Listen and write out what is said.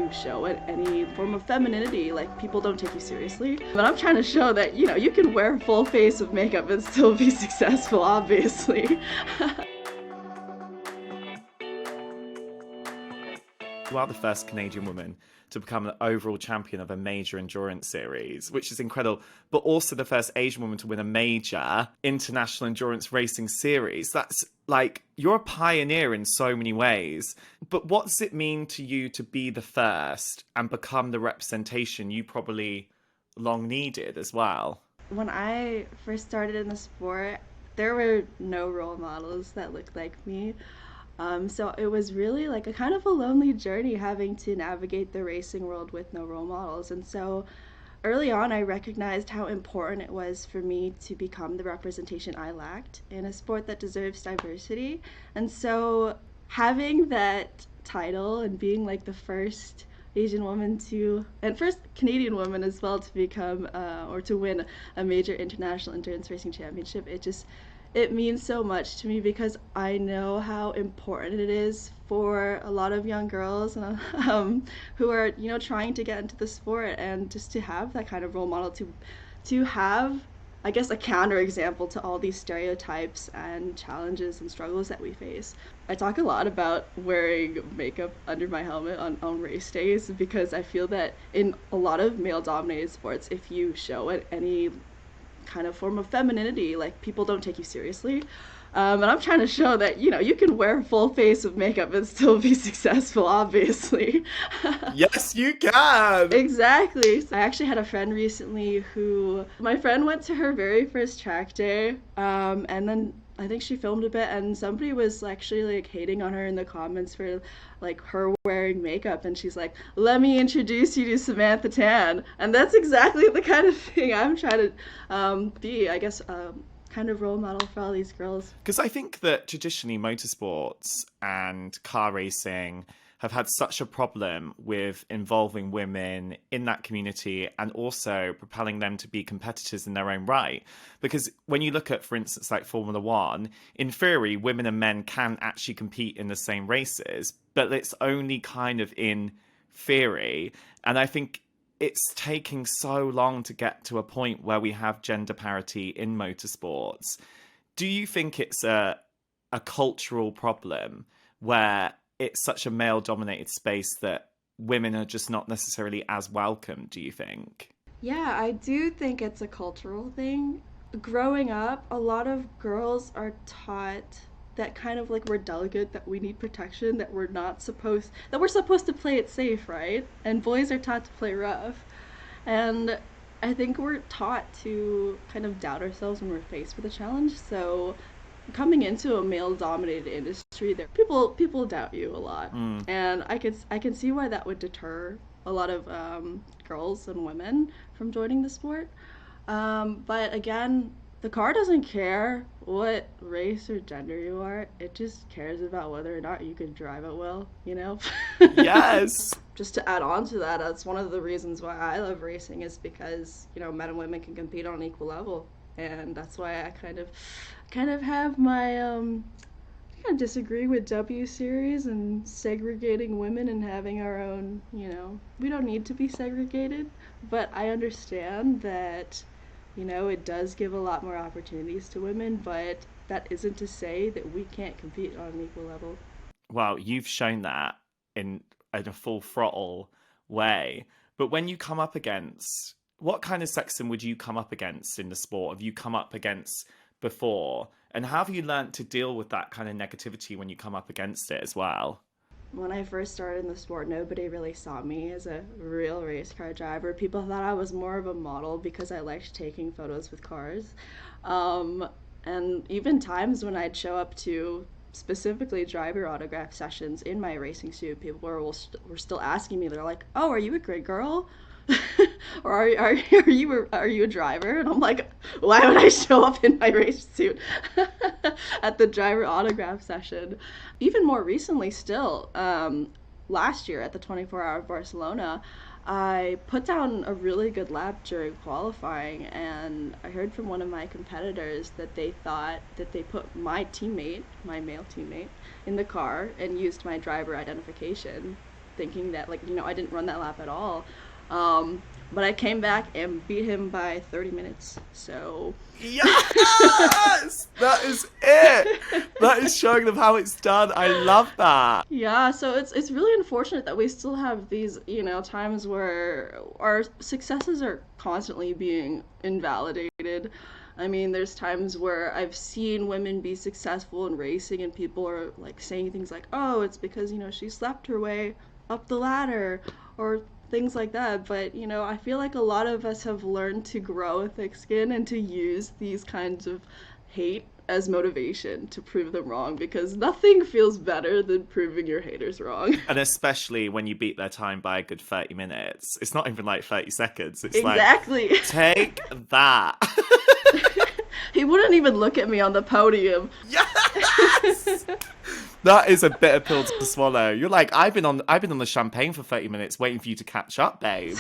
you show any form of femininity, like, people don't take you seriously. But I'm trying to show that, you know, you can wear a full face of makeup and still be successful, obviously. You are the first Canadian woman to become an overall champion of a major endurance series, which is incredible, but also the first Asian woman to win a major international endurance racing series. That's like, you're a pioneer in so many ways. But what does it mean to you to be the first and become the representation you probably long needed as well? When I first started in the sport, there were no role models that looked like me. So it was really like a kind of a lonely journey having to navigate the racing world with no role models. And so early on, I recognized how important it was for me to become the representation I lacked in a sport that deserves diversity. And so having that title and being like the first Asian woman to, and first Canadian woman as well, to become or to win a major international endurance racing championship, it means so much to me, because I know how important it is for a lot of young girls who are, you know, trying to get into the sport, and just to have that kind of role model, to have, I guess, a counterexample to all these stereotypes and challenges and struggles that we face. I talk a lot about wearing makeup under my helmet on race days, because I feel that in a lot of male-dominated sports, if you show any kind of form of femininity, like, people don't take you seriously. And I'm trying to show that, you know, you can wear a full face of makeup and still be successful, obviously. Yes, you can! Exactly. I actually had a friend recently my friend went to her very first track day, and then I think she filmed a bit, and somebody was actually like hating on her in the comments for like her wearing makeup, and she's like, "Let me introduce you to Samantha Tan," and that's exactly the kind of thing I'm trying to be, I guess, kind of role model for all these girls. Because I think that traditionally motorsports and car racing have had such a problem with involving women in that community and also propelling them to be competitors in their own right. Because when you look at, for instance, like Formula One, in theory, women and men can actually compete in the same races, but it's only kind of in theory. And I think it's taking so long to get to a point where we have gender parity in motorsports. Do you think it's a cultural problem where it's such a male-dominated space that women are just not necessarily as welcome, do you think? Yeah, I do think it's a cultural thing. Growing up, a lot of girls are taught that kind of like we're delicate, that we need protection, that we're supposed to play it safe, right? And boys are taught to play rough. And I think we're taught to kind of doubt ourselves when we're faced with a challenge. So coming into a male dominated industry, there people doubt you a lot. Mm. And I can see why that would deter a lot of girls and women from joining the sport. But again, the car doesn't care what race or gender you are. It just cares about whether or not you can drive it well, you know? Yes! Just to add on to that, that's one of the reasons why I love racing, is because, you know, men and women can compete on an equal level. And that's why I kind of have my I disagree with W series and segregating women and having our own, you know, we don't need to be segregated, but I understand that, you know, it does give a lot more opportunities to women, but that isn't to say that we can't compete on an equal level. Well, you've shown that in a full throttle way. But when you come up against, what kind of sexism would you come up against in the sport? Have you come up against before? And how have you learnt to deal with that kind of negativity when you come up against it as well? When I first started in the sport, nobody really saw me as a real race car driver. People thought I was more of a model because I liked taking photos with cars. And even times when I'd show up to specifically driver autograph sessions in my racing suit, people were still asking me. They're like, "Oh, are you a grid girl?" or are you a driver? And I'm like, why would I show up in my race suit at the driver autograph session? Even more recently still, last year at the 24-hour of Barcelona, I put down a really good lap during qualifying, and I heard from one of my competitors that they thought that they put my male teammate, in the car and used my driver identification. thinking that, like, I didn't run that lap at all. But I came back and beat him by 30 minutes. So yes, that is it. That is showing them how it's done. I love that. yeah, so it's really unfortunate that we still have these, times where our successes are constantly being invalidated. I mean, there's times where I've seen women be successful in racing and people are like saying things like, "Oh, it's because, she slept her way up the ladder," or things like that. But, I feel like a lot of us have learned to grow a thick skin and to use these kinds of hate as motivation to prove them wrong, because nothing feels better than proving your haters wrong. And especially when you beat their time by a good 30 minutes. It's not even like 30 seconds. It's Exactly. like, take that. He wouldn't even look at me on the podium. Yes! That is a bitter pill to swallow. You're like, I've been on the champagne for 30 minutes waiting for you to catch up, babe.